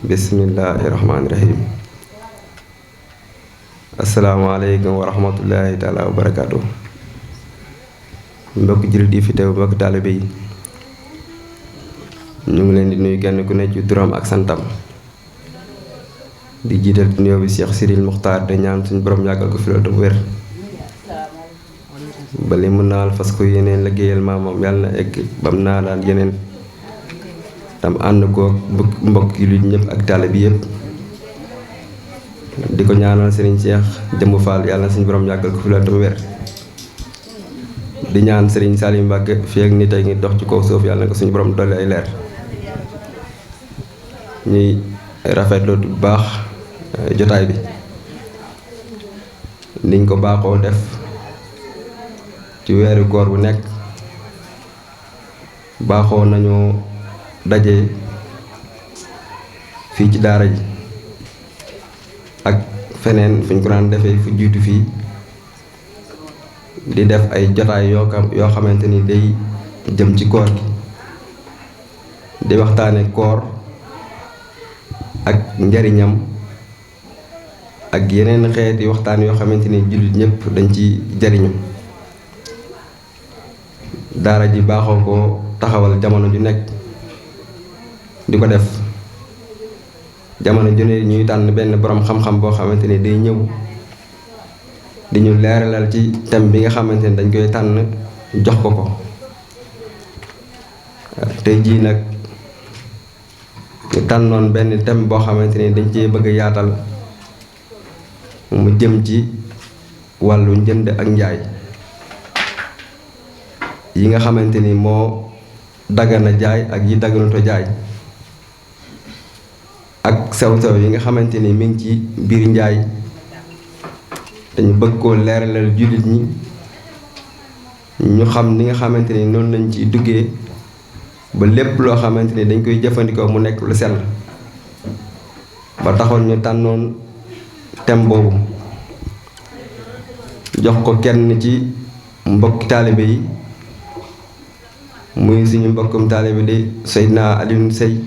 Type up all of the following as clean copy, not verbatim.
bismillahi rahmaani rahim. asalaamaaleykum wa rahmatullahi taala wa barakaatu. mbokk jullit yi fi teew, mbokk taalibe yi, ñu ngi leen di nuyu kenn ku ne ci turam ak santam. di jiital nuyoo bi Cheikh Sidil Muxtaar te ñaan suñu borom yàggal ko fi loolu te wér. ba li mu naal fas ko yeneen liggéeyal maamam yàlla na egg bam naa daan yeneen tam ànd ko mbokk yi lu ñëpp ak taalibe bi yëpp. di ko ñaanal Serigne Cheikh Jëmb Fall yàlla na suñu borom yàggal ko fi loolu te wér. di ñaan Serigne Salim Mbacke fii ak nit a ngi dox ci kaw suuf yàlla na ko suñu borom dolli ay leer. ñuy rafetlu bu baax jotaay bi niñ ko baaxoo def ci weeru koor bu nekk. baaxoo nañu daje fii ci daara ji ak feneen fu ñu ko daan defee fu jiitu fii di def ay jotaay yoo xamante ni day jëm ci koor gi di waxtaane koor ak njariñam ak yeneen xeeti waxtaan yoo xamante ni jullit ñëpp dañ ci jariñu. daara ji baaxoo ko taxawal jamono ju nekk di ko def jamono ju ne ñuy tànn benn borom xam-xam boo xamante ni day ñëw di ñu leeralal ci thème bi nga xamante ni dañ koy tànn jox ko. tey jii nag ñu tànnoon benn thème boo xamante ni dañ cee bëgg a yaatal mu jëm ci wàllu njënd ak njaay yi nga xamante ni moo dagana jaay ak yi daganuto jaay ak sew-sew yi nga xamante ni mi ngi ci biir njaay dañu bëgg koo leeralal jullit ñi ñu xam ni nga xamante ni noonu lañ ciy duggee ba lépp loo xamante ni dañ koy jëfandikoo mu nekk lu sell. ba taxoon ñu tànnoon thème boobu jox ko kenn ci mbokki taalibe yi muy suñu mbokkum taalibe di Seydina Alioune Seye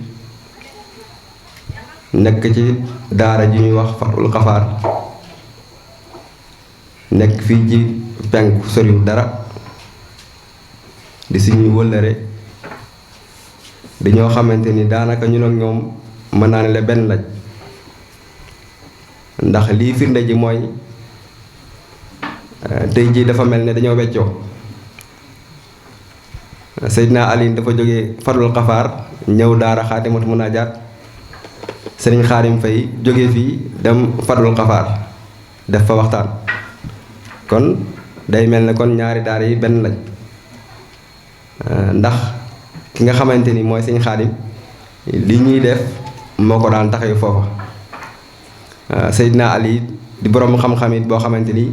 nekk ci daara ji ñuy wax Fatul Xafaar nekk fii ci penku soriwul dara di suñuy wëllëre dañoo xamante ni daanaka ñun ak ñoom mën naa ne la benn lañ. ndax lii firnde ji mooy tey jii dafa mel ne dañoo weccoo. Seydina Alioune dafa jógee Fatul Xafaar ñëw daara Xaadimatu Munaajaat. Sëriñ Xaadim Fay jóge fii dem Fatul Xafaar def fa waxtaan. kon day mel ne kon ñaari daara yi benn lañ. ndax ki nga xamante ni mooy sëñ Xaadim li ñuy def moo ko daan taxaw foofa. Seydina Ali di borom xam-xam it boo xamante ni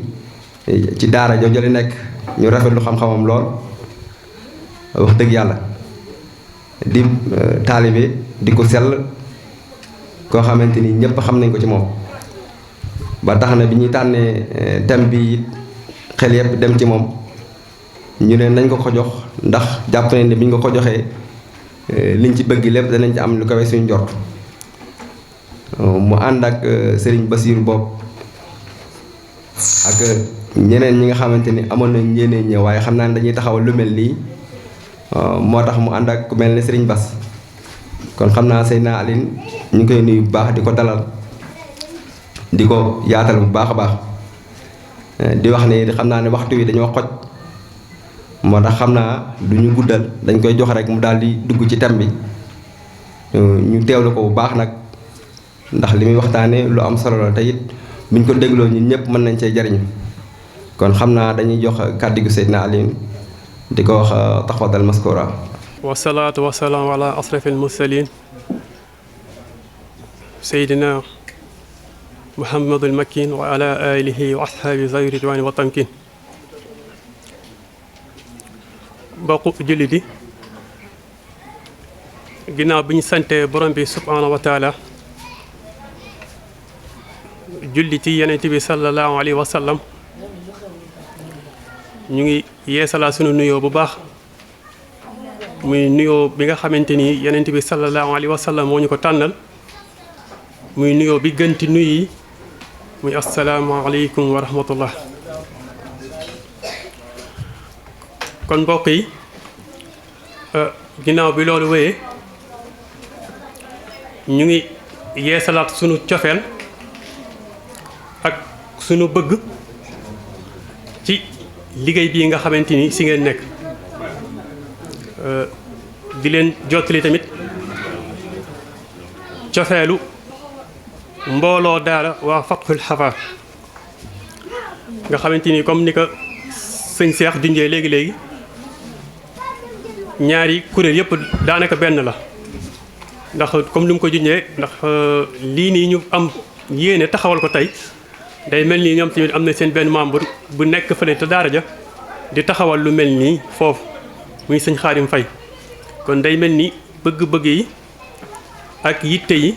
ci daara jooju la nekk ñu rafetlu xam-xamam lool wax dëgg yàlla di taalibe di ko sell koo xamante ni ñëpp xam nañ ko ci moom. ba tax na bi ñuy tànnee thème bi it xel yëpp dem ci moom ñu ne nañ ko ko jox ndax jàpp nañ ne bi ñu ko ko joxee liñ ci bëgg lépp danañ ci am lu kawe suñu njort. mu ànd ak Serigne Basiiru bopp ak ñeneen ñi nga xamante ni amoon nañ ñeneen ñëw waaye xam naa ne dañuy taxawal lu mel nii moo tax mu ànd ak ku mel ne Serigne Bass. kon xam naa Seydina Alioune ñu ngi koy nuyu bu baax di ko dalal di ko yaatal bu baax a baax di wax ne xam naa ne waxtu wi dañoo xoj moo tax xam naa du ñu guddal dañ koy jox rek mu daal di dugg ci thème bi ñu teewlu ko bu baax nag. ndax li muy waxtaane lu am solo la te it buñ ko dégloo ñun ñëpp mën nañ cee jariñu kon xam naa dañuy jox kàddu gu Seydina Alioune di ko wax taxawadal maskura. wasalaatu wasalaamu ala asrafil mursalin Seydina Muhammadul Makin wa ala alihi wa ashaabi zawi ridwani wa tamkin. mbokku jullit yi ginnaaw bi ñu sante borom bi subhaanahu wa taala julli ci yenent bi sallallahu alayhi wa sallam ñu ngi yeesalaa sunu nuyoo bu baax muy nuyoo bi nga xamante ni yenent bi sallallahu alayhi wa sallam moo ñu ko tànnal muy nuyoo bi gënti nuyu yi muy asalaamaaleykum wa rahmatullah. kon mbokk yi ginnaaw bi loolu wéyee ñu ngi yeesalaat sunu cofeel ak sunu bëgg ci liggéey bii nga xamante ni si ngeen nekk di leen jottali tamit cofeelu mbooloo daara waa Fatxul Xafaar nga xamante ni comme ni ko sëñ Seex junjee léegi-léegi ñaari kuréel yëpp daanaka benn la ndax comme ni mu ko junjee ndax lii nii ñu am yéene taxawal ko tey day mel nii ñoom tamit am na seen benn membre bu nekk fële te daara ja di taxawal lu mel nii foofu muy sëñ Xaadim Fay kon day mel ni bëgg-bëgg yi ak yitte yi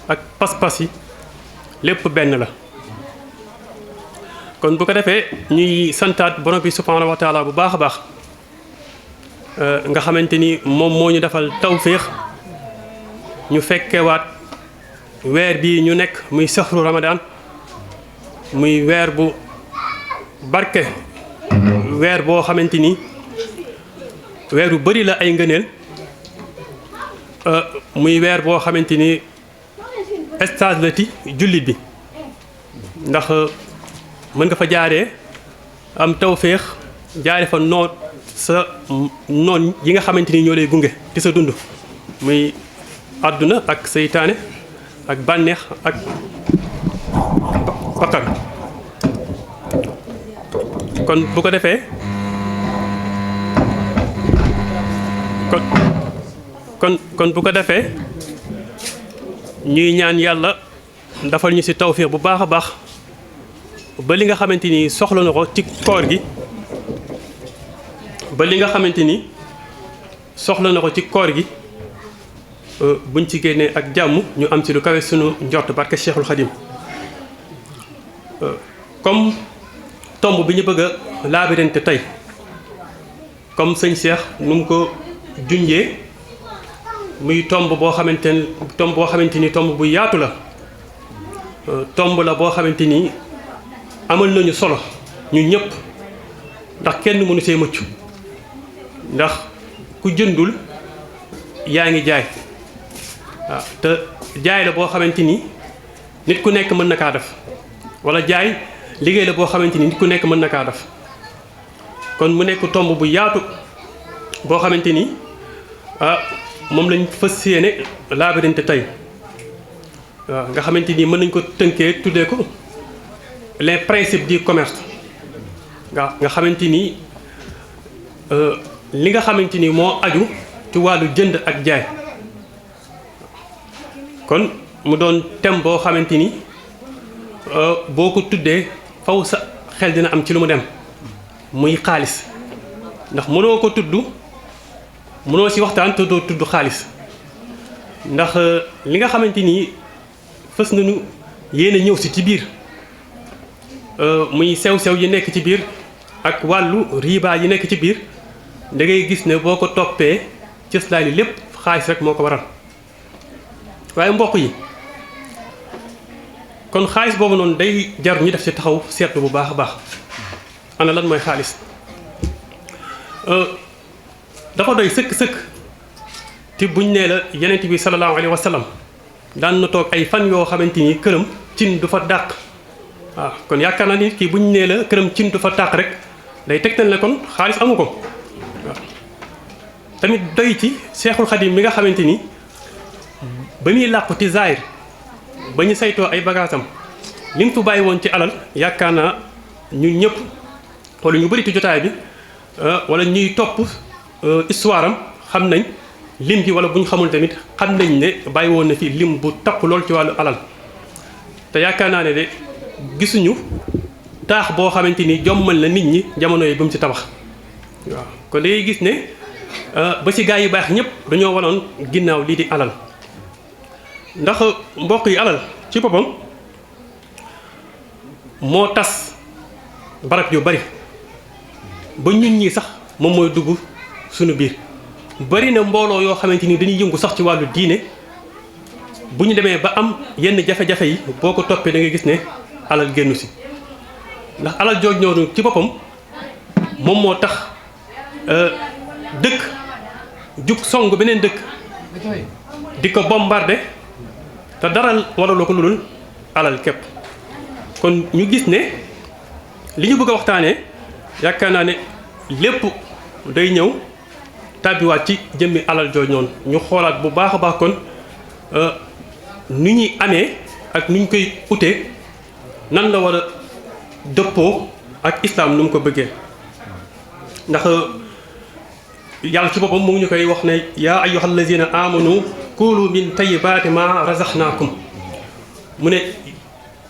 ak pas-pas yi lépp benn la. kon bu ko defee ñuy santaat borom bi subhaanahu wa taala bu baax a baax nga xamante ni moom moo ñu defal tawféex ñu fekkewaat weer bii ñu nekk muy saxru Ramadan muy weer bu barke weer boo xamante ni weer bu bari la ay ngëneel muy weer boo xamante ni stage la ci jullit bi ndax mën nga fa jaaree am tawféex jaare fa noon sa noon yi nga xamante ni ñoo lay gunge ci sa dund muy àdduna ak seytaane ak bànneex ak bakkan kon bu ko defee kon bu ko defee ñuy ñaan yàlla dafal ñu ci tawféex bu baax a baax ba li nga xamante ni soxla na ko ci koor gi ba li nga xamante ni soxla na ko ci koor gi buñ ci génnee ak jàmm ñu am ci lu kawe sunu njort barke Cheikhul Khadim comme tomb bi ñu bëgg a laabirante tey comme sëñ Cheikh nu mu ko junjee muy tomb boo xamante ni tomb bu yaatu la tomb la boo xamante ni amal nañu solo ñun ñëpp ndax kenn mënu see mucc ndax ku jëndul yaa ngi jaay waaw te jaay la boo xamante ni nit ku nekk mën na kaa def wala jaay liggéey la boo xamante ni nit ku nekk mën na kaa def kon mu nekk tomb bu yaatu boo xamante ni moom lañ fas yéene laabirante tey waaw nga xamante ni mën nañ ko tënkee tuddee ko les principes du commerce nga xamante ni li nga xamante ni moo aju ci wàllu jënd ak jaay kon mu doon thème boo xamante ni boo ko tuddee faw sa xel dina am ci lu mu dem muy xaalis ndax mënoo ko tudd mënoo ci waxtaan te doo tudd xaalis ndax li nga xamante ni fës nañu yéen a ñëw si ci biir muy sew-sew yi nekk ci biir ak wàllu riba yi nekk ci biir da ngay gis ne boo ko toppee cëslaay li lépp xaalis rek moo ko waral waaye mbokk yi kon xaalis boobu noonu day jar ñu def ci taxaw seetlu bu baax a baax ana lan mooy xaalis dafa doy sëkk-sëkk te buñ nee la yenent bi sallallahu alayhi wa sallam daan na toog ay fan yoo xamante ni këram cin du fa dàq waaw kon yaakaar naa ni kii buñ nee la këram cin du fa tàq rek day tegtal ne kon xaalis amu ko waaw tamit doy ci Cheikhul Khadim mi nga xamante ni ba muy làqu ci zaahir ba ñu saytoo ay bagaasam li mu fi bàyyi woon ci alal yaakaar naa ñun ñëpp wala ñu bëri ci jotaay bi wala ñuy topp histoire am xam nañ lim gi wala bu ñu xamul tamit xam nañ ne bàyyi woon na fi lim bu takku lool ci wàllu alal te yaakaar naa ne de gisuñu taax boo xamante ni jommal na nit ñi jamono yi ba mu ci tabax waaw kon dangay gis ne ba ci gaa yi baax ñëpp dañoo wanoon ginnaaw lii di alal ndax mbokk yi alal ci boppam moo tas barab yu bari ba ñun ñii sax moom mooy dugg suñu biir bari na mbooloo yoo xamante ni dañuy yëngu sax ci wàllu diine bu ñu demee ba am yenn jafe-jafe yi boo ko toppee da ngay gis ne alal génnu si ndax alal jooj ñëw ci boppam moom moo tax dëkk jug song beneen dëkk di ko bombardé te dara waraloo ko lu dul alal képp kon ñu gis ne li ñu bëgg a waxtaanee yaakaar naa ne lépp day ñëw tàbbiwaat ci jëmmi alal jooj noonu ñu xoolaat bu baax a baax kon ni ñuy amee ak ni ñu koy utee nan la war a dëppoo ak islam nu mu ko bëggee ndax yàlla ci boppam mu ngi ñu koy wax ne yaa ayyuhal lazina amanu kulu min tayyibaati ma razaqnaakum mu ne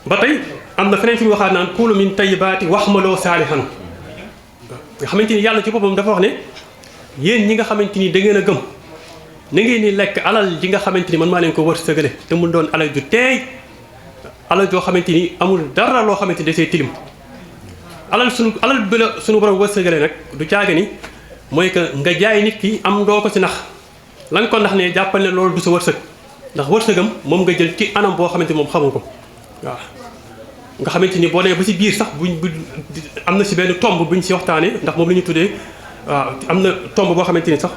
ba tey am na feneen fi ñu waxaat naan kulu min tayyibaati waxmaloo saalihan nga xamante ni yàlla ci boppam dafa wax ne yéen ñi nga xamante ni da ngeen a gëm na ngeen ni lekk alal ji nga xamante ni man maa leen ko wërsëgale te mu doon alal ju teey alal joo xamante ni amul dara loo xamante ni da see tilim alal bi la suñu borom wërsëgale nag du caaga ni mooy que nga jaay nit ki am doo ko si nax la nga ko nax ne jàppal ne loolu du sa wërsëg ndax wërsëgam moom nga jël ci anam boo xamante ni moom xamu ko waaw nga xamante ni boo demee ba si biir sax bu am na si benn tomb buñ si waxtaanee ndax moom la ñu tuddee waaw am na tomb boo xamante ni sax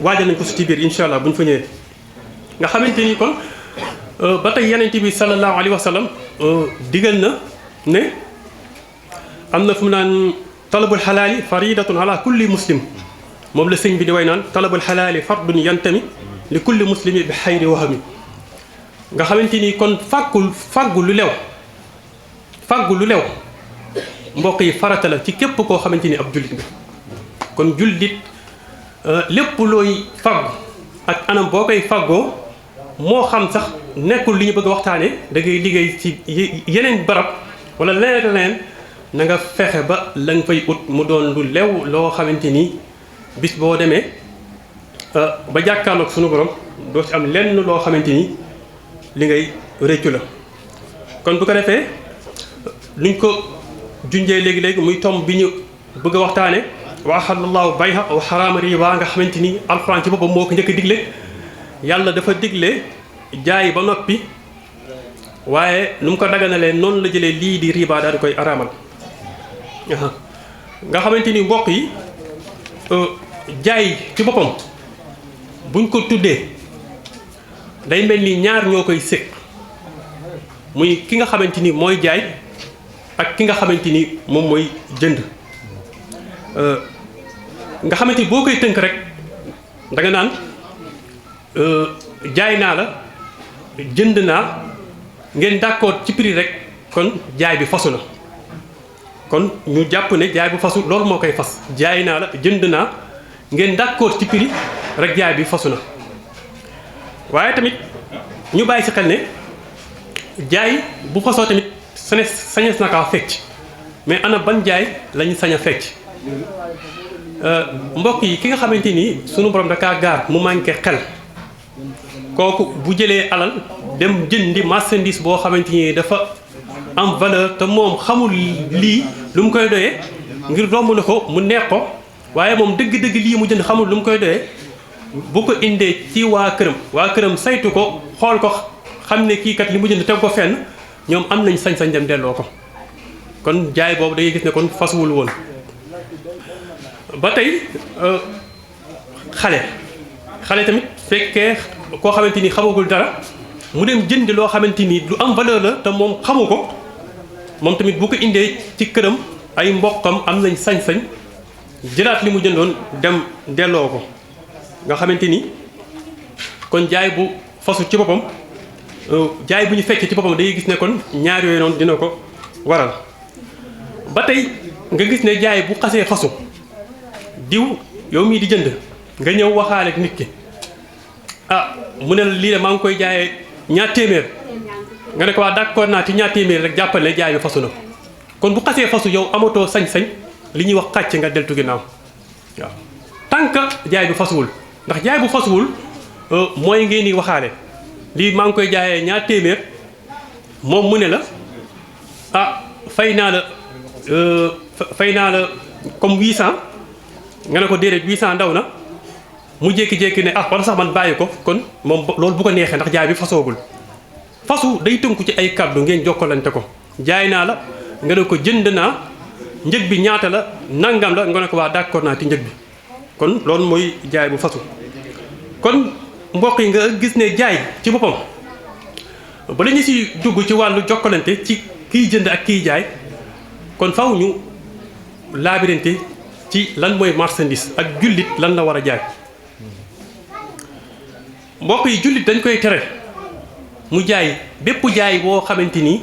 waajal nañ ko su ci biir incha allah bu ñu fa ñëwee nga xamante ni kon ba tey yonent bi sallallahu alayhi wa sallam digal na ne am na fu mu naan talabul xalaali faridatun ala kulli muslim moom la sëñ bi di way naan talabul xalaali fardun yantami li kulli muslimi bi xayri wahami nga xamante ni kon fàggu lu lew mbokk yi farata la ci képp koo xamante ni ab jullit nga kon jullit lépp looy fàggu ak anam boo koy fàggoo moo xam sax nekkul li ñu bëgg a waxtaane da ngay liggéey ci yeneen barab wala leneen na nga fexe ba la nga fay ut mu doon lu lew loo xamante ni bis boo demee ba jàkkaarloog sunu borom doo ci am lenn loo xamante ni li ngay rëccu la kon bu ko defee luñ ko junjee léegi-léegi muy tomb bi ñu bëgg a waxtaane wa ahallallahu bayha wa xaraama riba nga xamante ni alxuraan ci boppam moo ko njëkk a digle yàlla dafa digle jaay ba noppi waaye nu mu ko daganalee noonu la jëlee lii di riba daal di koy araamal nga xamante ni mbokk yi jaay ci boppam buñ ko tuddee day mel ni ñaar ñoo koy séq muy ki nga xamante ni mooy jaay ak ki nga xamante ni moom mooy jënd nga xamante ni boo koy tënk rek da nga naan jaay naa la jënd naa ngeen d'accord ci prix rek kon jaay bi fasu na kon ñu jàpp ne jaay bu fasu loolu moo koy fas jaay naa la jënd naa ngeen d'accord ci prix rek jaay bi fasu na waaye tamit ñu bàyyi si xel ne jaay bu fasoo tamit sañees na kaa fecc mais ana ban jaay lañu sañ a fecc mbokk yi ki nga xamante ni sunu borom da kaa gaar mu manqué xel kooku bu jëlee alal dem jëndi marchandise boo xamante ni dafa am valeur te moom xamul lii lu mu koy doyee ngir romb na ko mu neex ko waaye moom dëgg-dëgg lii mu jënd xamul lu mu koy doyee bu ko indee ci waa këram saytu ko xool ko xam ne kii kat li mu jënd teg ko fenn ñoom am nañ sañ-sañ dem delloo ko kon jaay boobu da ngay gis ne kon fasuwul woon ba tey xale tamit fekkee koo xamante ni xamagul dara mu dem jënd loo xamante ni lu am valeur la te moom xamu ko moom tamit bu ko indee ci këram ay mbokkam am nañ sañ-sañ jëlaat li mu jëndoon dem delloo ko nga xamante ni kon jaay bu fasu ci boppam jaay bu ñu fekk ci boppam day gis ne kon ñaar yooyu noonu dina ko waral ba tey nga gis ne jaay bu xasee fasu diw yow mii di jënd nga ñëw waxaale ak nit ki mu ne la lii de maa ngi koy jaayee ñaar téeméer nga ne ko waa d'accord naa ci ñaar téeméer rek jàppale ne jaay bi fasu na kon bu xasee fasu yow amatoo sañ-sañ li ñuy wax xàcc nga deltu ginnaaw waaw tant que jaay bi fasuwul ndax jaay bu fasuwul mooy ngeen di waxaale lii maa ngi koy jaayee ñaar téeméer moom mu ne la ah fay naa la comme 800 nga ne ko déedéet 800 ndaw na mu jékki-jékki ne ah wala sax man bàyyi ko kon moom loolu bu ko neexee ndax jaay bi fasoogul fasu day tënku ci ay kàddu ngeen jokkalante ko jaay naa la nga ne ko jënd naa njëg bi ñaata la nangam la nga ne ko waa d'accord naa ci njëg bi kon loolu mooy jaay bu fasu kon mbokk yi nga gis ne jaay ci boppam ba la ñu si dugg ci wàllu jokkalante ci kiy jënd ak kiy jaay kon faw ñu laabirante ci lan mooy marchandise ak jullit lan la war a jaay mbokk yi jullit dañ koy tere mu jaay bépp jaay boo xamante ni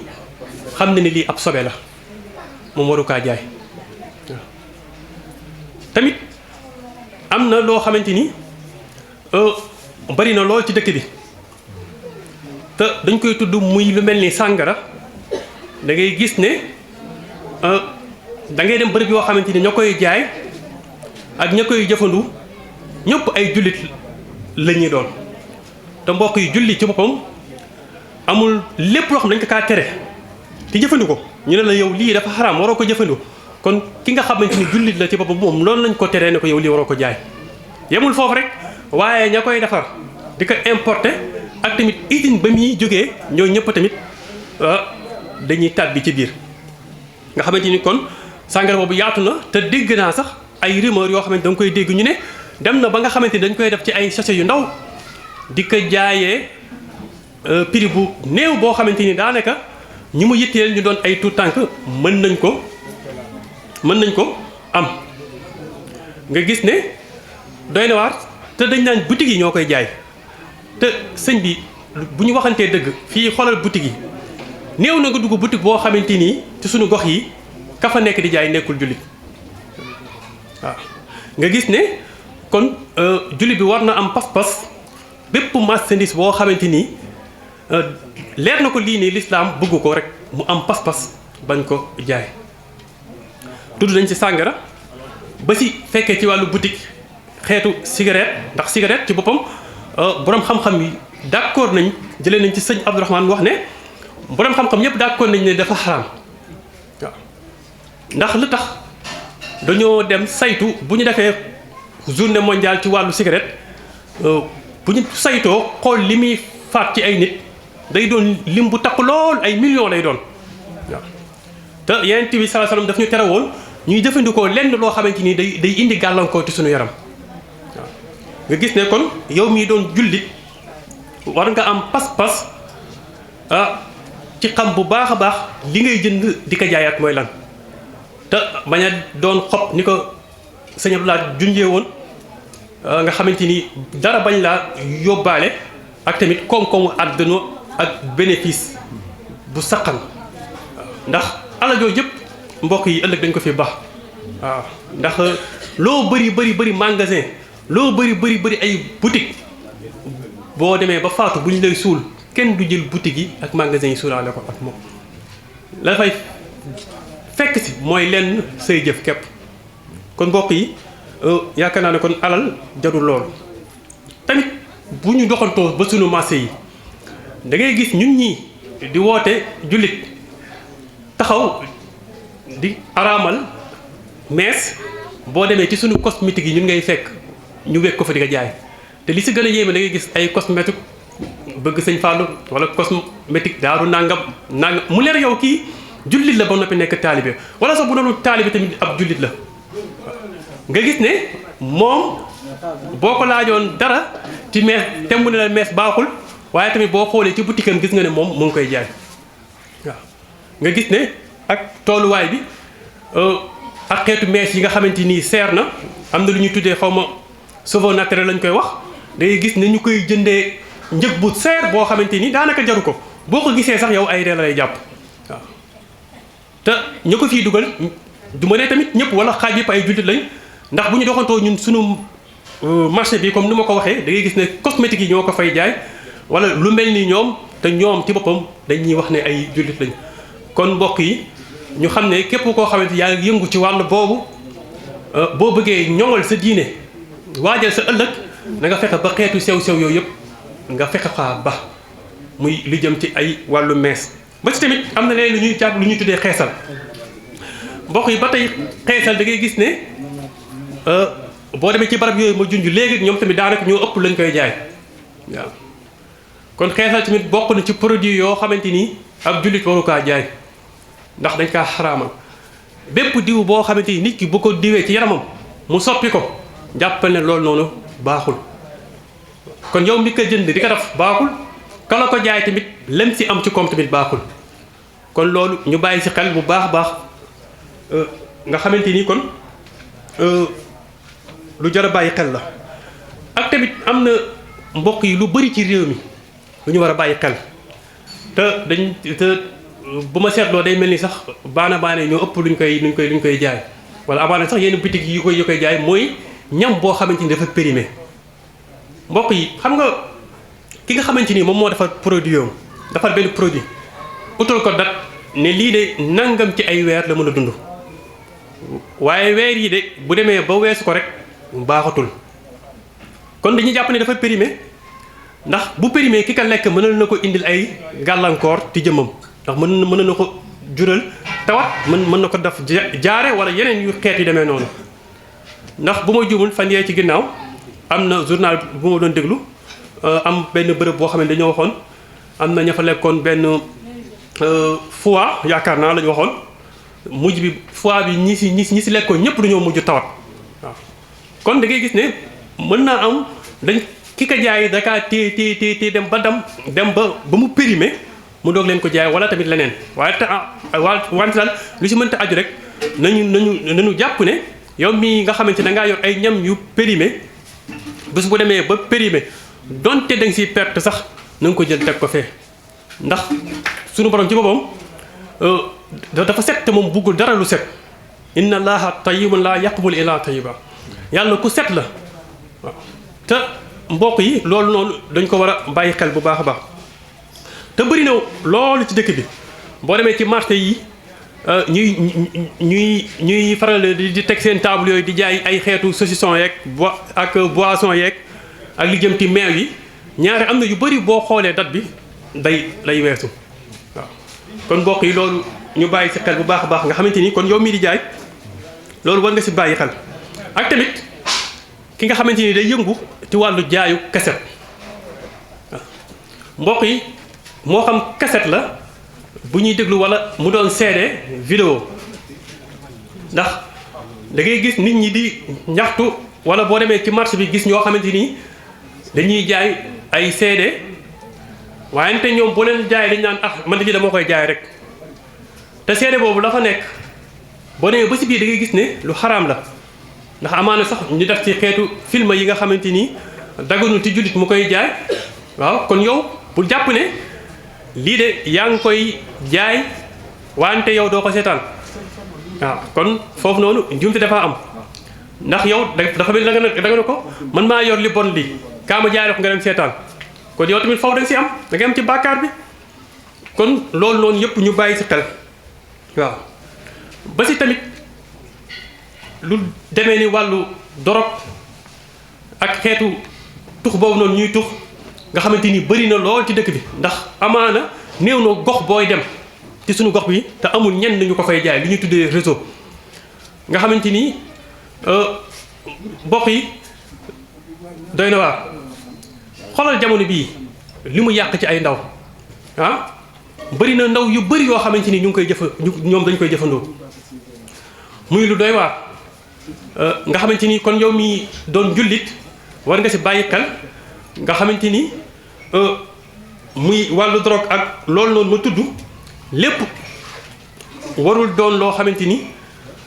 xam na ni lii ab sobe la moom waru kaa jaay waaw tamit am na loo xamante ni bari na lool ci dëkk bi te dañ koy tudd muy lu mel ni sàngara da ngay gis ne da ngay dem bërëb yoo xamante ni ña koy jaay ak ña koy jëfandu ñëpp ay jullit la ñuy doon te mbokk yi julli ci boppam amul lépp loo xam dañ ko kaa tere te jëfandu ko ñu ne la yow lii dafa xaraam waroo ko jëfandu kon ki nga xamante ni jullit la ci boppam moom loolu lañ ko teree ne ko yow lii waroo ko jaay yemul foofu rek waaye ña koy defar di ko importer ak tamit usine ba muy jógee ñoo ñëpp tamit dañuy tàbbi ci biir nga xamante ni kon sàngara boobu yaatu na te dégg naa sax ay rumeur yoo xamante da nga koy dégg ñu ne dem na ba nga xamante ni dañ koy def ci ay sachet yu ndaw di ko jaayee prix bu néew boo xamante ni daanaka ñi mu yitteel ñu doon ay tout tànk mën nañ ko am nga gis ne doy na waar te dañ naan boutique yi ñoo koy jaay te sëñ bi bu ñu waxantee dëgg fii xoolal boutique yi néew na nga dugg boutique boo xamante ni ci suñu gox yi ka fa nekk di jaay nekkul jullit waaw nga gis ne kon jullit bi war na am pas-pas bépp marchandise boo xamante ni leer na ko lii nii lislaam bëgg ko rek mu am pas-pas bañ ko jaay tudd nañ ci sàngara ba si fekkee ci wàllu boutique xeetu cigarette ndax cigarette ci boppam borom xam-xam yi d'accord nañ jëlee nañ ci sëñ Abdourahmane wax ne borom xam-xam ñëpp d'accord nañ ne dafa xaraam waaw ndax lu tax dañoo dem saytu bu ñu defee journée mondiale ci wàllu cigarette bu ñu saytoo xool li muy faat ci ay nit day doon lim bu takk lool ay millions lay doon waaw te Yonent bi sallallahu alayhi wasallam daf ñu tere woon ñuy jëfandikoo lenn loo xamante ni day indi gàllankoor ci suñu yaram waaw nga gis ne kon yow mii doon jullit war nga am pas-pas ci xam bu baax a baax li ngay jënd di ko jaayaat mooy lan te bañ a doon xob ni ko sëñ Abdoulaye junjee woon nga xamante ni dara bañ laa yóbbaale ak tamit koom-koomu àdduna ak bénéfice bu saqan ndax alal yooyu yëpp mbokk yi ëllëg dañ ko fi baax waaw ndax loo bëri magasin loo bëri ay boutique boo demee ba faatu bu ñu lay suul kenn du jël boutique yi ak magasin yi suulaale ko ak moom la fay fekk si mooy lenn say jëf képp kon mbokk yi yaakaar naa ne kon alal jarul loolu tamit bu ñu doxantoo ba sunu marché yi da ngay gis ñun ñii di woote jullit taxaw di araamal mees boo demee ci sunu cosmétique yi ñun ngay fekk ñu wekk ko fa di ko jaay te li si gën a yéeme da ngay gis ay cosmétique bëgg sëñ Fallou wala cosmétique daaru nangam mu leer yow kii jullit la ba noppi nekk taalibe wala sax bu doonu taalibe tamit ab jullit la nga gis ne moom boo ko laajoon dara ci mees te mu ne la mees baaxul waaye tamit boo xoolee ci boutique am gis nga ne moom mu ngi koy jaay waaw nga gis ne ak tooluwaay bi ak xeetu mees yi nga xamante nii seer na am na lu ñuy tuddee xaw ma cheveux naturel lañ koy wax day gis ne ñu koy jëndee njëg bu seer boo xamante ni daanaka jaru ko boo ko gisee sax yow ay ree la lay jàpp waaw te ñu ko fiy dugal du ma ne tamit ñëpp wala xaaj yëpp ay jullit lañ ndax bu ñu doxantoo ñun sunu marché bi comme ni ma ko waxee da ngay gis ne cosmétique yi ñoo ko fay jaay wala lu mel ni ñoom te ñoom ci boppam dañuy wax ne ay jullit lañ kon mbokk yi ñu xam ne képp koo xamante yaa ngi yëngu ci wàll boobu boo bëggee ñoŋal sa diine waajal sa ëllëg na nga fexe ba xeetu sew-sew yooyu yëpp nga fexe faa ba muy lu jëm ci ay wàllu mees. ba ci tamit am na leen lu ñuy jàpp lu ñuy tuddee xeesal mbokk yi ba tey xeesal da ngay gis ne boo demee ci barab yooyu ma junj léegi ñoom tamit daanaka ñoo ëpp lañ koy jaay waaw. kon xeesal tamit bokk na ci produit yoo xamante ni ab jullit waru kaa jaay ndax dañ kaa xaraamal bépp diw boo xamante ni nit ki bu ko diwee ci yaramam mu soppi ko jàppal ne loolu noonu baaxul. kon yow mi ko jënd di ko def baaxul kala ko jaay tamit lem si am ci koom tamit baaxul kon loolu ñu bàyyi si xel bu baax a baax nga xamante ni kon lu jar a bàyyi xel la. ak tamit am na mbokk yi lu bari ci réew mi lu ñu war a bàyyi xel te bu ma seetloo day mel ni sax baana ñoo ëpp luñ koy jaay wala amaana sax yenn boutique yi koy jaay mooy ñam boo xamante ni dafa périmé. mbokk yi xam nga ki nga xamante ni moom moo defar produit yoom defar benn produit utal ko dat ne lii de nangam ci ay weer la mën a dund waaye weer yi de bu demee ba weesu ko rek baaxatul kon dañuy jàpp ne dafa périmé ndax bu périmé ki ka lekk mënal na ko indil ay gàllankoor ci jëmmam ndax mën na ko jural tawat mën na ko def jaare wala yeneen yu xeet yu demee noonu ndax bu ma juumul fan yee ci ginnaaw am na journal bu ma doon déglu am benn bërëb boo xam ne dañoo waxoon am na ña fa lekkoon benn foie yaakaar naa la ñu waxoon mujj bi foie bi ñi si lekkoon ñëpp dañoo mujj tawat waaw. kon da ngay gis ne mën naa am dañ ki ko jaay da kaa téye dem ba mu périmé mu doog leen ko jaay wala tamit leneen waaye wante daal lu si mënta aju rek nañu jàpp ne yow mii nga xamante ne da ngaa yor ay ñam yu périmé. bés bu demee ba périmé donte da nga siy perte sax na nga ko jël teg ko fee ndax sunu borom ci boppam dafa set te moom buggul dara lu set inna allaha tayyibun la yaqbul illa tayyiba yàlla ku set la waaw. te mbokk yi loolu noonu dañ ko war a bàyyi xel bu baax a baax te bëri na loolu ci dëkk bi boo demee ci marché yi ñuy faral di teg seen table yooyu di jaay ay xeetu saucisson yeeg ak boisson yeeg ak li jëm ci meew yi ñaare am na yu bëri boo xoolee date bi lay weesu waaw. kon mbokk yi loolu ñu bàyyi si xel bu baax a baax nga xamante ni kon yow mii di jaay loolu war nga si bàyyi xel ak tamit ki nga xamante ni day yëngu ci wàllu jaayu kaset waaw. mbokk yi moo xam kaset la bu ñuy déglu wala mu doon CD vidéo ndax da ngay gis nit ñi di ñaxtu wala boo demee ci marché bi gis ñoo xamante ni dañuy jaay ay CD waaye te ñoom boo leen jaay dañ naan man de dama koy jaay rek te CD boobu la fa nekk boo demee ba si biir da ngay gis ne lu xaraam la ndax amaana sax ñu def ci xeetu film yi nga xamante ni daganul ci jullit mu koy jaay waaw. kon yow bul jàpp ne lii de yaa ngi koy jaay wante yow doo ko seetaan waaw. kon foofu noonu njuumte dafa am ndax yow dafa mel da nga ne ko man maa yor li bon lii kaa ma jaay rek nga dem seetaan kon yow tamit foofu da nga si am da nga am ci bàkkaar bi kon loolu noonu yëpp ñu bàyyi si xel waaw. ba si tamit lu demee ni wàllu dorog ak xeetu tux boobu noonu ñuy tux nga xamante ni bëri na lool ci dëkk bi ndax amaana néew na gox booy dem ci suñu gox bi te amul ñenn ñu ko fay jaay li ñuy tuddee réseau nga xamante ni bokk yi doy na waar. xoolal jamono bii li mu yàq ci ay ndaw bëri na ndaw yu bëri yoo xamante ni ñu ngi koy ñoom dañ koy jëfandoo muy lu doy waar nga xamante ni kon yow mi doon jullit war nga si bàyyi xel nga xamante ni muy wàllu drogue ak loolu noonu ma tudd lépp warul doon loo xamante ni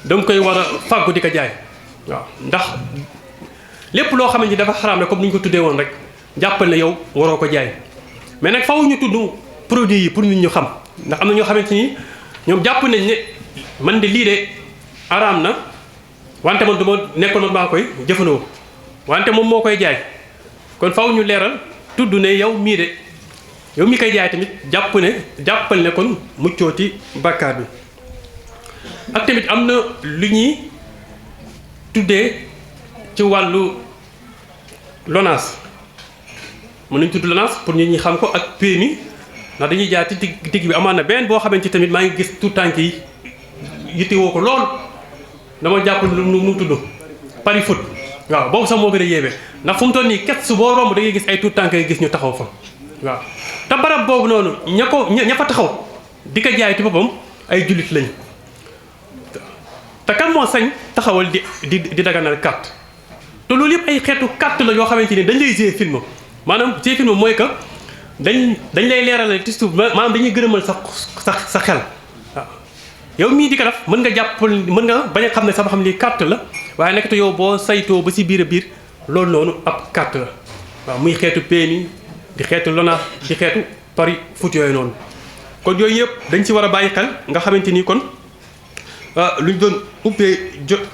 danga koy war a fàggu di ko jaay waaw. ndax lépp loo xamante ni dafa xaraam la comme ni ñu ko tuddee woon rek jàppal na yow waroo ko jaay mais nag faw ñu tudd produit yi pour nit ñu xam ndax am na ñoo xamante ni ñoom jàpp nañ ne man de lii de araam na wante man du ma nekkoon man maa koy jëfandoo wante moom moo koy jaay kon faw ñu leeral tudd ne yow mii de yow mi koy jaay tamit jàppal ne kon muccooti bàkkaar bi. ak tamit am na lu ñuy tuddee ci wàllu LONASE mën nañ tudd LONASE pour nit ñi xam ko ak PMI ndax dañuy jaar ci digg bi amaan na benn boo xamante tamit maa ngi gis tout tànk yi yittewoo ko lool dama jàpp nu mu tudd pari foot waaw boobu sax moo gën a yéeme ndax fu mu toll nii ket su boo romb da ngay gis ay tout tànk yi gis ñu taxaw fa waaw te barab boobu noonu ña fa taxaw di ko jaay ci boppam ay jullit lañ te kan moo sañ taxawal di daganal carte te loolu yëpp ay xeetu carte la yoo xamante ni dañ lay jouer film maanaam jouer film mooy que dañ lay leeralal ci suuf maanaam dañuy gërëmal sa xel waaw yow mii di ko def mën nga jàpp mën nga bañ a xam ne sama xam lii carte la waaye nekkatu yow boo saytoo ba si biir a biir loolu noonu ab carte la waaw muy xeetu PMI di xeetu LONASE di xeetu pari foot yooyu noonu kon yooyu yëpp dañ ci war a bàyyi xel nga xamante ni kon luñ doon ubbee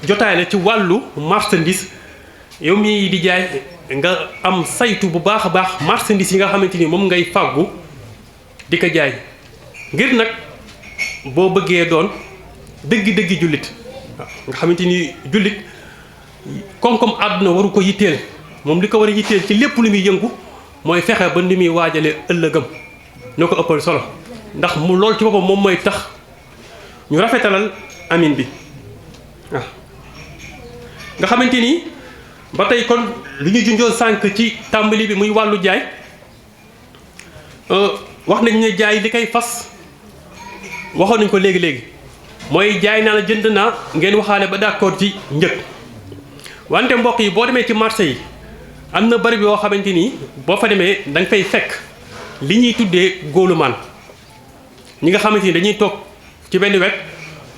jotaay la ci wàllu marchandise yow mii di jaay nga am saytu bu baax a baax marchandise yi nga xamante ni moom ngay fàggu di ko jaay ngir nag boo bëggee doon dëggi jullit waaw nga xamante ni jullit koom-koom àdduna waru ko yitteel moom li ko war a yitteel ci lépp lu muy yëngu mooy fexe ba ni muy waajale ëllëgam ñoo ko ëppal solo ndax mu lool ci boppam moom mooy tax ñu rafetalal amin bi waaw nga xamante ni ba tey kon li ñu junjoon sànq ci tàmbali bi muy wàllu jaay wax nañ ne jaay li koy fas waxoon nañ ko léegi mooy jaay naa la jënd naa ngeen waxaale ba d'accord ci njëg wante mbokk yi boo demee ci marché yi am na bari yoo xamante ni boo fa demee da nga fay fekk li ñuy tuddee góolumaan ñi nga xamante ni dañuy toog ci benn wet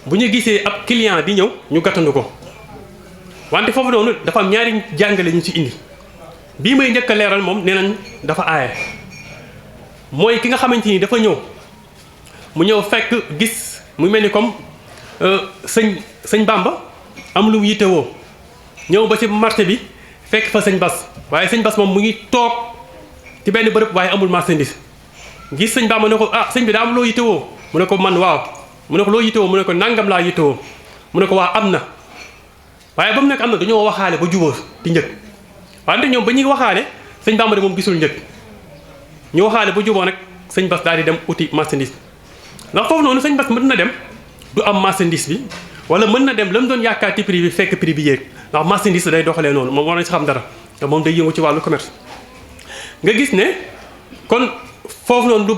bu ñu gisee ab client di ñëw ñu gàttandu ko wante foofu noonu dafa am ñaari jàngale ñu ci indi bii may njëkk a leeral moom nee nañ dafa aaye mooy ki nga xamante ni dafa ñëw mu ñëw fekk gis mu mel ni comme sëñ Bamba am lu mu yittewoo ñëw ba ci marché bi fekk fa sëñ Bas waaye sëñ Bas moom mu ngi toog ci benn bërëb waaye amul marchandise gis sëñ Bamba ne ko sëñ bi daa am loo yittewoo mu ne ko man waaw mu ne ko loo yittewoo mu ne ko nangam laa yittewoo mu ne ko waa am na waaye ba mu nekk am na dañoo waxaale ba jubóo di njëg wante ñoom ba ñuy waxaale sëñ Bamba de moom gisul njëg ñu waxaale ba jubóo nag sëñ Bas daal di dem uti marchandise ndax foofu noonu sëñ Bas mën na dem du am marchandise bi wala mën na dem la mu doon yaakaar ci prix bi fekk prix bi yéeg ndax marchandise day doxalee noonu moom war nañ si xam dara te moom day yëngu ci wàllu commerce nga gis ne kon foofu noonu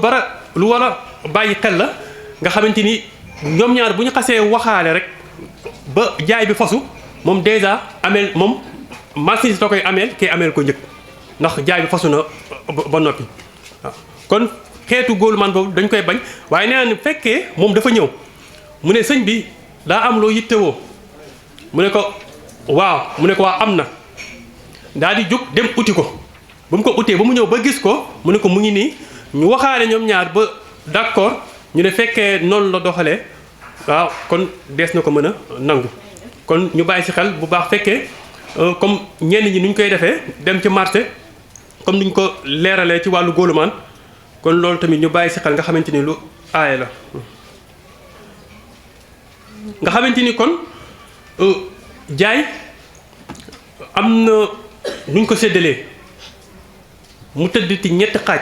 lu war a bàyyi xel la nga xamante ni ñoom ñaar bu ñu xasee waxaale rek ba jaay bi fasu moom dèjà ameel moom marchandise da koy ameel kii ameel ko njëkk ndax jaay bi fasu na ba noppi waaw kon xeetu góolumaan boobu dañ koy bañ waaye nee na fekkee moom dafa ñëw mu ne sëñ bi daa am loo yittewoo mu ne ko waaw mu ne ko waa am na daal di jóg dem uti ko ba mu ko utee ba mu ñëw ba gis ko mu ne ko mu ngi nii ñu waxaale ñoom ñaar ba d'accord ñu ne fekkee noonu la doxalee waaw kon dees na ko mën a nangu kon ñu bàyyi ci xel bu baax fekkee comme ñenn ñi nuñ koy defee dem ci marché comme niñ ko leeralee ci wàllu góolumaan kon loolu tamit ñu bàyyi ci xel nga xamante ni lu aaye la nga xamante ni kon jaay am na nuñ ko séddalee mu tëdd ci ñetti xaaj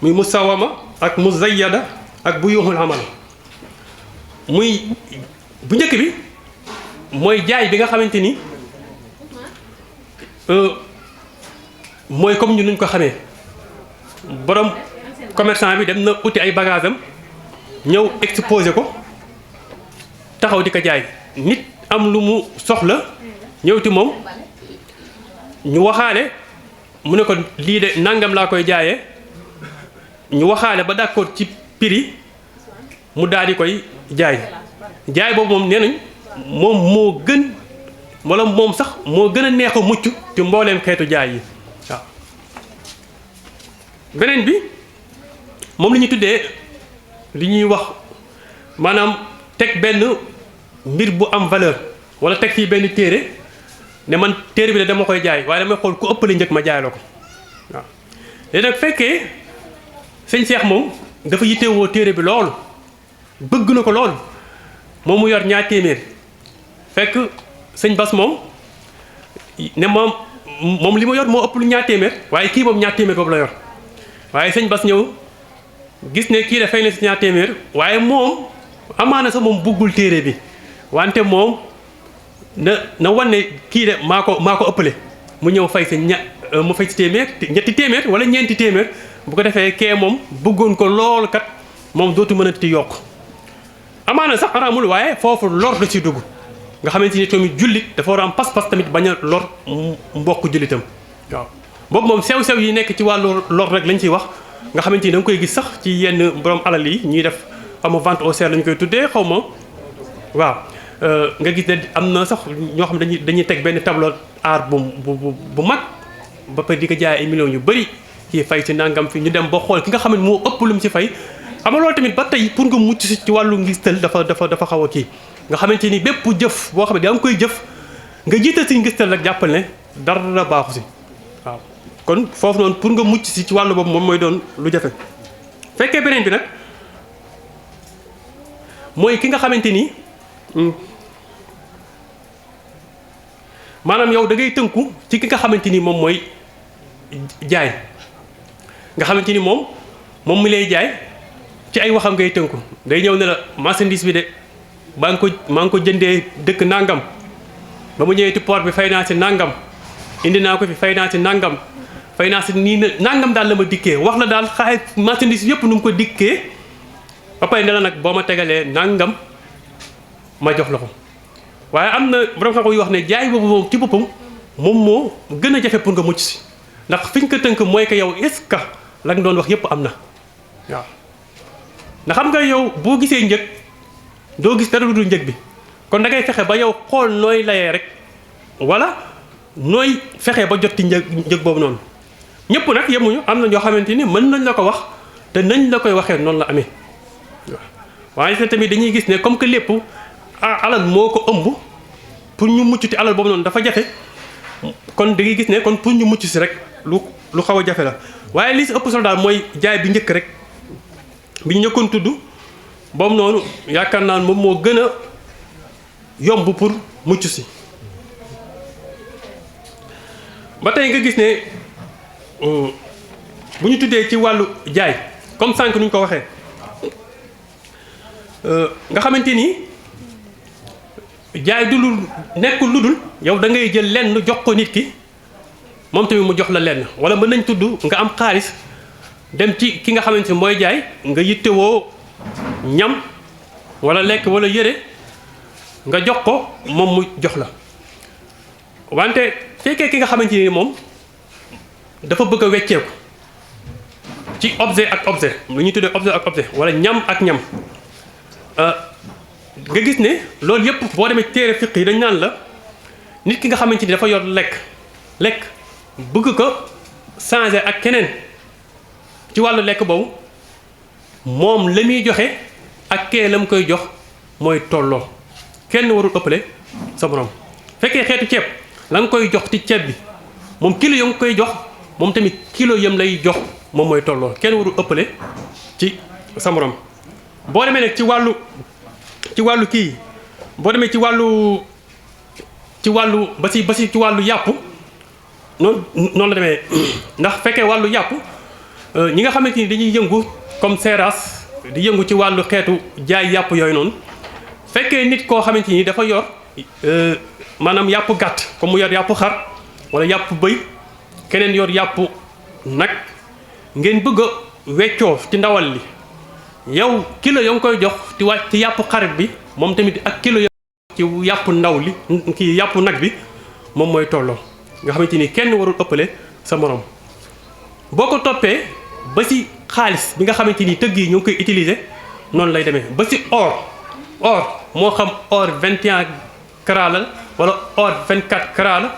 muy musawama ak muzayyada ak bu yuuxul amal muy bu njëkk bi mooy jaay bi nga xamante ni mooy comme ñu nuñ ko xamee borom commerçant bi dem na uti ay bagage am ñëw exposé ko taxaw di ko jaay nit am lu mu soxla ñëw ci moom ñu waxaale mu ne ko lii de nangam laa koy jaayee ñu waxaale ba d'accord ci prix mu daal di koy jaay boobu moom nee nañ moom moo gën wala moom sax moo gën a neex a mucc ci mbooleem xeetu jaay yi waaw beneen bi moom la ñuy tuddee li ñuy wax maanaam teg benn mbir bu am valeur wala teg fii benn téere ne man téere bi de dama koy jaay waaye damay xool ku ëppale njëkk ma jaay la ko waaw léegi nag fekkee sëñ Cheikh moom dafa yittewoo téere bi loolu bëgg na ko loolu moom mu yor ñaar téeméer fekk sëñ Bas moom ne moom li ma yor moo ëpp lu ñaar téeméer waaye kii moom ñaar téeméer boobu la yor waaye sëñ Bas ñëw gis ne kii dafay na si ñaar téeméer waaye moom amaana sax moom buggul téere bi wante moom na wane kii de maa ko ëppale mu ñëw fay si mu fay si téeméer ñetti téeméer wala ñeenti téeméer bu ko defee kee moom bëggoon ko lool kat moom dootu mën a ti yokk amaana sax araamul waaye foofu lor da ci dugg nga xamante ni tamit jullit dafa war a am pas-pas tamit bañ a lor mbokk jullitam waaw boobu moom sew-sew yi nekk ci wàllu lor rek lañ ciy wax nga xamante ni da nga koy gis sax ci yenn borom alal yi ñuy def xaw ma vente aux enchères lañ koy tuddee xaw ma waaw nga gis ne am na sax ñoo xam ne dañuy teg benn tableau art bu mag ba pare di ko jaay ay millions yu bëri kii fay si nangam fi ñu dem ba xool ki nga xam ne moo ëpp lu mu ci fay xam nga loolu tamit ba tey pour nga mucc si ci wàllu ngistal dafa xaw a kii nga xamante ni bépp jëf boo xam ne daa nga koy jëf nga jiital si ngistal rek jàppal ne dara baaxu si waaw kon foofu noonu pour nga mucc si ci wàllu boobu moom mooy doon lu jafe fekkee beneen bi nag mooy ki nga xamante ni maanaam yow da ngay tënku ci ki nga xamante ni moom mooy jaay nga xamante ni moom mi lay jaay ci ay waxam ngay tënku day ñëw ne la marchandise bi de maa ngi ko jëndee dëkk nangam ba mu ñëwee ci port bi fay naa si nangam indi naa ko fi fay naa si nangam fay naa si nii nangam daal la ma dikkee wax la daal xaay marchandise yëpp nu mu ko dikkee ba pare ne la nag boo ma tegalee nangam ma jox la ko waaye am na borom xam-xam yu wax ne jaay boobu moom ci boppam moom moo gën a jafe pour nga mucc si ndax fi ñu ko tënk mooy que yow est-ce que la nga doon wax yëpp am na waaw ndax xam nga yow boo gisee njëg doo gis dara lu dul njëg bi kon da ngay fexe ba yow xool nooy layee rek wala nooy fexe ba jot ci njëg boobu noonu ñëpp nag yemuñu am na ñoo xamante ni mën nañ la ko wax te nañ la koy waxee noonu la amee waaw waaye tamit dañuy gis ne comme que lépp alal moo ko ëmb pour ñu mucc ci alal boobu noonu dafa jafe kon da ngay gis ne kon pour ñu mucc si rek lu xaw a jafe la waaye li si ëpp solo daal mooy jaay bi njëkk rek bi ñu njëkkoon tudd boobu noonu yaakaar naa moom moo gën a yomb pour mucc si ba tey nga gis ne bu ñu tuddee ci wàllu jaay comme sànq nu ñu ko waxee nga xamante ni jaay du lu nekkul lu dul yow da ngay jël lenn jox ko nit ki moom tamit mu jox la lenn wala mën nañ tudd nga am xaalis dem ci ki nga xamante ni mooy jaay nga yittewoo ñam wala lekk wala yére nga jox ko moom mu jox la wante fekkee ki nga xamante ni moom dafa bëgg a wecceeku ci objet ak objet lu ñuy tuddee objet ak objet wala ñam ak ñam nga gis ne loolu yëpp boo demee téere fiq yi dañ naan la nit ki nga xamante ni dafa yor lekk bëgg ko changer ak keneen ci wàllu lekk boobu moom la muy joxe ak kee la mu koy jox mooy tolloo kenn warul ëppale sa borom fekkee xeetu ceeb la nga koy jox ci ceeb bi moom kilo ya nga koy jox moom tamit kilo yam lay jox moom mooy tolloo kenn warul ëppale ci sa morom boo demee nag ci wàllu kii boo demee ci wàllu ba si ci wàllu yàpp noonu la demee ndax fekkee wàllu yàpp ñi nga xamante ni dañuy yëngu comme seeraas di yëngu ci wàllu xeetu jaay yàpp yooyu noonu fekkee nit koo xamante ni dafa yor maanaam yàpp gàtt comme mu yor yàpp xar wala yàpp bëy keneen yor yàpp nag ngeen bëgg a weccoo ci ndawal li yow kilo ya nga koy jox ci yàpp xarit bi moom tamit ak kilo ya ci yàpp ndaw li kii yàpp nag bi moom mooy tolloo nga xamante ni kenn warul ëppale sa morom boo ko toppee ba si xaalis bi nga xamante ni tëgg yi ñu ngi koy utiliser noonu lay demee ba si or moo xam or 21 carats la wala or 24 carats la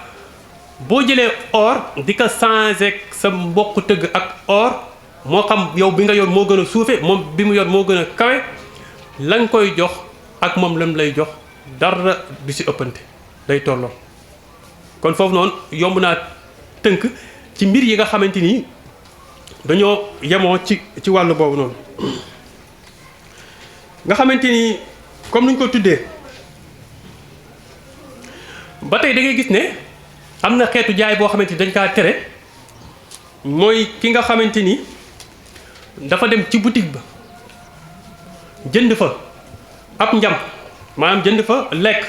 boo jëlee or di ko changer sa mbokk tëgg ak or moo xam yow bi nga yor moo gën a suufe moom bi mu yor moo gën a kawe la nga koy jox ak moom lam lay jox dara du si ëppante day tolloo kon foofu noonu yomb naa tënk ci mbir yi nga xamante ni dañoo yemoo ci wàllu boobu noonu nga xamante ni comme ni ñu ko tuddee ba tey da ngay gis ne am na xeetu jaay boo xamante ni dañ kaa tere mooy ki nga xamante ni dafa dem ci boutique ba jënd fa ab njam maanaam jënd fa lekk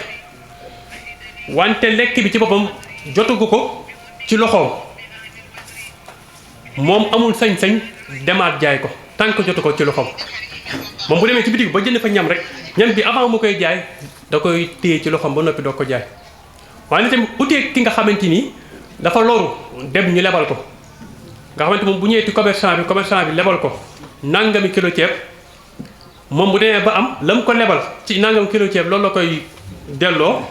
wante lekk bi ci boppam jotagu ko ci loxoom moom amul sañ-sañ demaat jaay ko tant que jotu ko ci loxoom moom bu demee ci boutique ba jënd fa ñam rek ñam bi avant mu koy jaay da koy téye ci loxoom ba noppi doo ko jaay waaye tamit utee ki nga xamante ni dafa loru dem ñu lebal ko nga xamante moom bu ñëwee ci commerçant bi lebal ko nangami kilo ceeb moom bu demee ba am la mu ko lebal ci nangami kilo ceeb loolu la koy delloo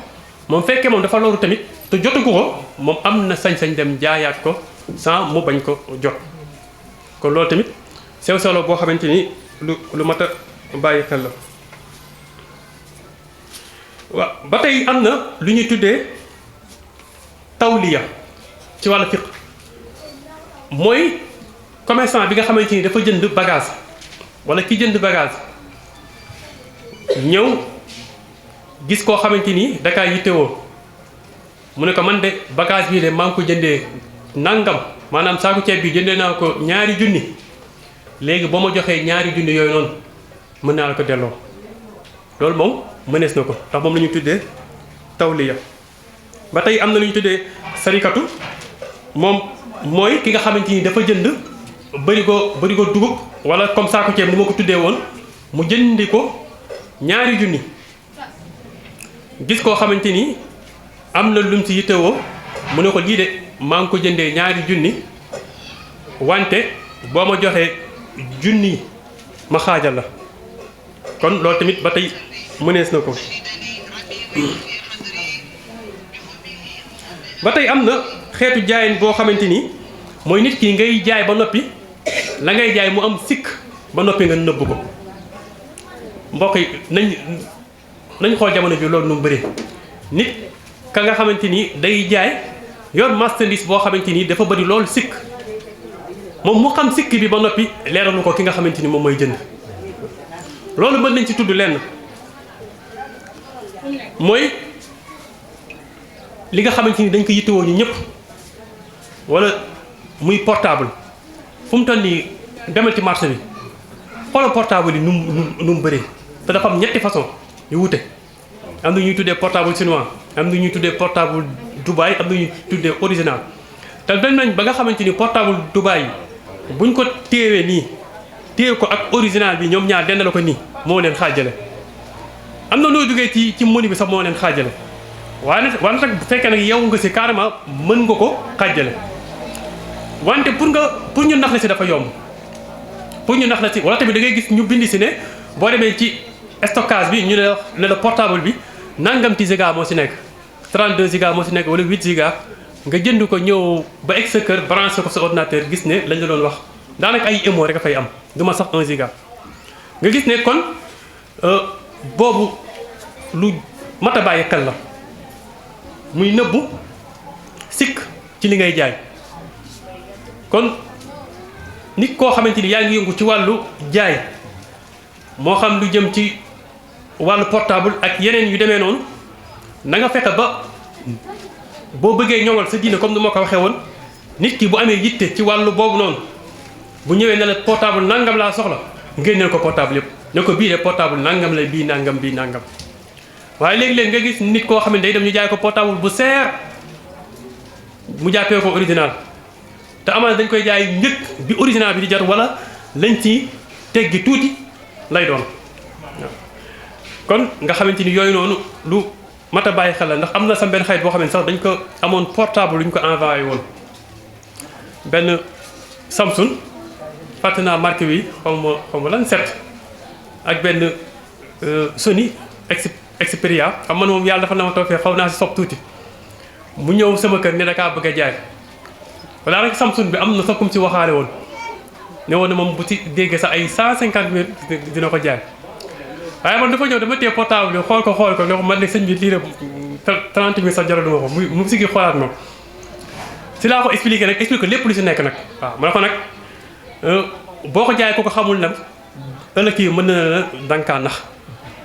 moom fekkee moom dafa loru tamit te jotagu ko moom am na sañ-sañ dem jaayaat ko sans mu bañ ko jot kon loolu tamit sew solo boo xamante ni lu mat a bàyyi xel la. waaw ba tey am na lu ñuy tuddee tawliya ci wàllu fiq mooy commerçant bi nga xamante ni dafa jënd bagage wala ki jënd bagage ñëw gis koo xamante ni da kaa yittewoo mu ne ko man de bagage bii de maa ngi ko jëndee nangam maanaam saaku ceeb bi jëndee naa ko 2 junni léegi boo ma joxee 2 junni yooyu noonu mën naa la ko delloo loolu moom mënees na ko ndax moom la ñuy tuddee tawliya. ba tey am na lu ñuy tuddee sarikatu moom mooy ki nga xamante ni dafa jënd bërigo dugub wala comme saaku ceeb ni ma ko tuddee woon mu jëndi ko 2 junni gis koo xamante ni am na lum ci yittewoo mu ne ko lii de maa ngi ko jëndee 2 junni wante boo ma joxee junni ma xaajal la kon loolu tamit ba tey mënees na ko. ba tey am na xeetu jaayin boo xamante ni mooy nit ki ngay jaay ba noppi la ngay jaay mu am sikk ba noppi nga nëbb ko mbokk yi nañ xool jamono bi loolu nu mu bëree nit ka nga xamante ni day jaay yor marchandise boo xamante ni dafa bëri loolu sikk moom mu xam sikk bi ba noppi leeralu ko ki nga xamante ni moom mooy jënd loolu mën nañ ci tudd lenn mooy li nga xamante ni dañ ko yittewoo ñu ñëpp wala muy portable fu mu toll nii demal ci marché bi xoolal portable yi nu mu bëree te dafa am 2 façon yu wute am na ñuy tuddee portable chinois am na ñuy tuddee portable Dubaï am na ñuy tuddee original te dem nañ ba nga xamante ni portable Dubaï yi buñ ko téewee nii téye ko ak original bi ñoom ñaar dendale ko nii moo leen xaajale am na noo jógee ci menu bi sax moo leen xaajale waaye nag bu fekkee nag yow nga si carrément mën nga ko xaajale wante pour ñu nax la si dafa yomb pour ñu nax la si wala tamit da ngay gis ñu bind si ne boo demee ci stockage bi ñu ne la portable bi nangam ci giga moo si nekk 32 giga moo si nekk wala 8 giga nga jënd ko ñëw ba egg sa kër branché ko sa ordinateur gis ne lañ la doon wax daanaka ay émo rek a fay am du ma sax 1 giga nga gis ne kon boobu lu mat a bàyyi xel la muy nëbbu sikk ci li ngay jaay kon nit koo xamante ni yaa ngi yëngu ci wàllu jaay moo xam lu jëm ci wàllu portable ak yeneen yu demee noonu na nga fexe ba boo bëggee ñoŋal sa diine comme ni ma ko waxee woon nit ki bu amee yitte ci wàllu boobu noonu bu ñëwee ne la portable nangam laa soxla génneel ko portable yëpp ne ko bii de portable nangam la bii nangam bii nangam waaye léegi-léegi nga gis nit koo xam ne day dem ñu jaay ko portable bu seer mu jàppee ko original te amaana dañ koy jaay njëkk bi original bi di jar wala lañ ci teggi tuuti lay doon kon nga xamante ni yooyu noonu lu mat a bàyyi xel la ndax am na sa benn xarit boo xam ne sax dañ ko amoon portable lu ñu ko envoyé woon benn Samsung fàtte naa marque bi xaw ma lan set ak benn Sony Xperia xam man moom yàlla dafa na ma toog fee xaw naa si sopp tuuti mu ñëw sama kër ne da kaa bëgg a jaay walla rek Samsung bi am na sax comme si waxaale woon ne woon ne moom bu ci déggee sax ay 150 000 dina ko jaay waaye man dafa ñëw dama téye portable bi xool ko nga man ne sëñ bi lii de 30 000 sax jaraluma ko mu sigi xoolaat moom si laa ko expliqué nag expliqué lépp lu si nekk nag waaw ma ne ko nag boo ko jaay ko xamul nag ëllëg kii mën na la dankaa nax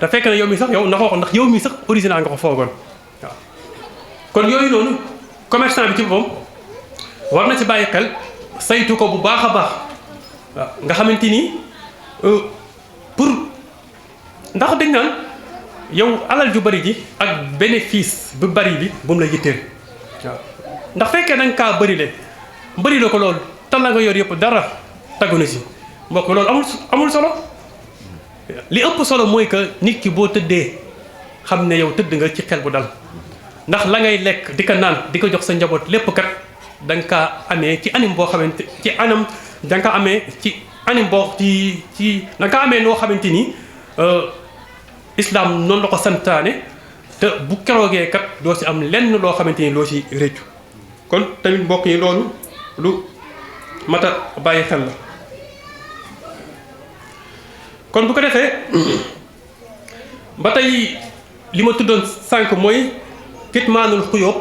te fekk na yow mi sax yow naxoo ko ndax yow mi sax original nga ko foogoon waaw kon yooyu noonu commerçant bi ci boppam war na ci bàyyi xel saytu ko bu baax a baax waaw nga xamante ni pour ndax dañ naan yow alal ju bari ji ak bénéfice bu bari bi bu mu la yitteel waaw ndax fekkee da nga kaa bëri la ko loolu tal la nga yor yëpp dara taggu na si mbokk loolu amul solo li ëpp solo mooy que nit ki boo tëddee xam ne yow tëdd nga ci xel bu dal ndax la ngay lekk di ko naan di ko jox sa njaboot lépp kat da nga kaa amee ci anim boo xamante ci anam da nga kaa amee ci anim boo ci da nga kaa amee noo xamante ni islam noonu la ko santaane te bu keroogee kat doo si am lenn loo xamante ni loo si réccu kon tamit mbokk yi loolu lu mat a bàyyi xel la kon bu ko defee ba tey li ma tuddoon sànq mooy kitmaanul xuyóob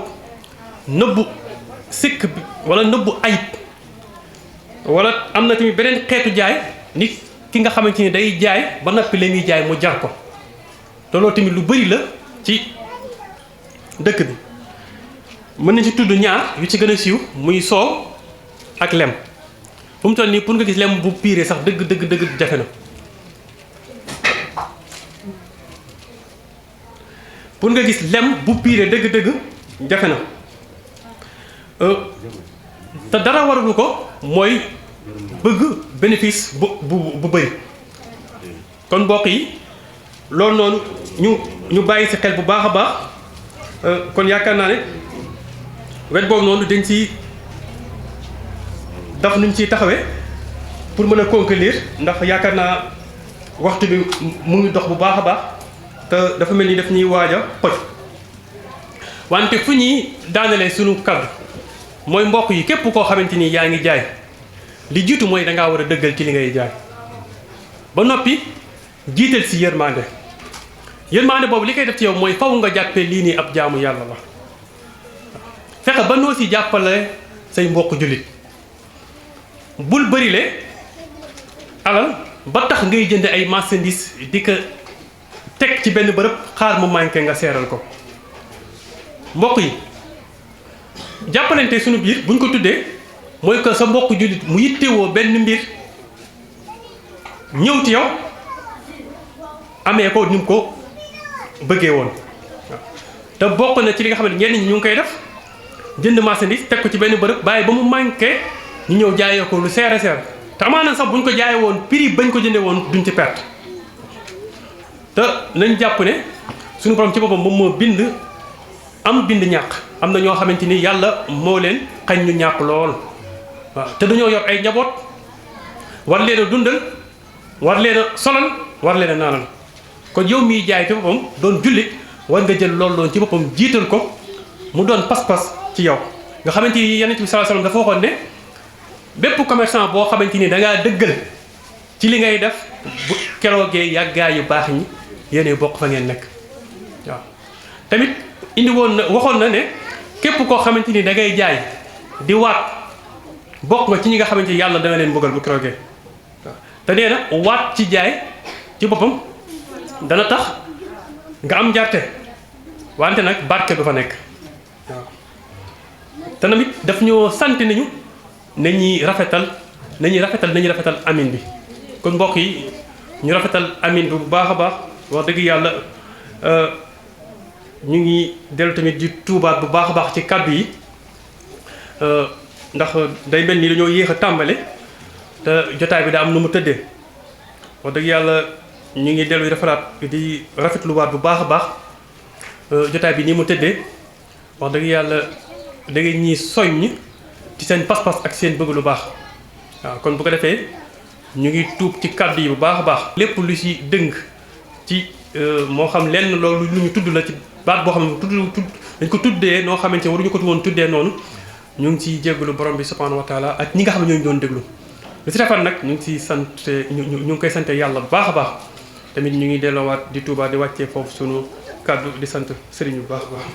nëbbu sikk bi wala nëbbu ayib wala am na tamit beneen xeetu jaay nit ki nga xamante ni day jaay ba noppi la muy jaay mu jar ko te loolu tamit lu bari la ci dëkk bi mën nañ ci tudd ñaar yu ci gën a siiw muy soow ak lem fu mu toll nii pour nga gis lem bu piiree sax dëgg jafe na pour nga gis lem bu piiree dëgg jafe na te dara waralu ko mooy bëgg bénéfice bu bëri kon mbokk yi loolu noonu ñu bàyyi ci xel bu baax a baax kon yaakaar naa ne wet boobu noonu dañ ci daf nuñ ciy taxawee pour mën a conclure ndax yaakaar naa waxtu bi mu ngi dox bu baax a baax te dafa mel ni daf ñuy waaj a xoj wante fu ñuy daanalee sunu kaddu mooy mbokk yi képp koo xamante ni yaa ngi jaay li jiitu mooy dangaa war a dëggal ci li ngay jaay ba noppi jiital si yërmande boobu li koy def ci yow mooy faw nga jàppee lii nii ab jaamu yàlla la fexe ba noo si jàppale say mbokk jullit bul bërile alal ba tax ngay jënd ay marchandises di ko teg ci benn bërëb xaar mu manqué nga seeral ko mbokk yi jàppalante suñu biir buñ ko tuddee mooy que sa mbokk jullit mu yittewoo benn mbir ñëw ci yow amee ko ni mu ko bëggee woon te bokk na ci li nga xam ne ñenn ñi ñu ngi koy def jënd marchandise teg ko ci benn bërëb bàyyi ba mu manqué ñu ñëw jaayee ko lu seer a seer te amaana sax buñ ko jaayee woon prix bañ ko jëndee woon duñ ci perte te nañ jàpp ne suñu borom ci boppam moom moo bind ñàkk am na ñoo xamante ni yàlla moo leen xañ ñu ñàkk lool waaw te dañoo yor ay njaboot war leen a dundal war leen a solal war leen a naanal kon yow miy jaay ci boppam doon jullit war nga jël loolu doon ci boppam jiital ko mu doon pas-pas ci yow nga xamante ni Yonent bi sallallahu alayhi wasallam dafa waxoon ne bépp commerçant boo xamante ni da ngaa dëggal ci li ngay def bu keroogee yàggaay yu baax ñi yéenay bokk fa ngeen nekk waaw tamit indi woon na waxoon na ne képp koo xamante ni da ngay jaay di waat bokk nga ci ñi nga xamante ni yàlla dana leen bëggal bu keroogee waaw te nee na waat ci jaay ci boppam dana tax nga am njarte wante nag barke du fa nekk waaw te tamit daf ñoo sant nañu nañuy rafetal amin bi kon mbokk yi ñu rafetal amin bi bu baax a baax wax dëgg yàlla ñu ngi dellu tamit di tuubaat bu baax a baax ci kàddu yi ndax day mel ni dañoo yéex a tàmbale te jotaay bi daa am nu mu tëddee wax dëgg yàlla ñu ngi dellu di rafetluwaat bu baax a baax jotaay bi nii mu tëddee wax dëgg yàlla da ngeen ñuy soññ ci seen pas-pas ak seen bëgg lu baax waaw kon bu ko defee ñu ngi tuub ci kàddu yi bu baax a baax lépp lu ci dëng ci moo xam lenn loolu lu ñu tudd la ci baat boo xam ne dañ ko tuddee noo xamante ne waruñu ko woon tuddee noonu ñu ngi ciy jéggalu borom bi subhanahu wa taala ak ñi nga xam ne ñooñu doon déglu lu ci defar nag ñu ngi ciy sant ñu ngi koy sante yàlla bu baax a baax tamit ñu ngi delloowaat di tuubaat di wàccee foofu sunu kàddu di sant sëriñ bu baax a baax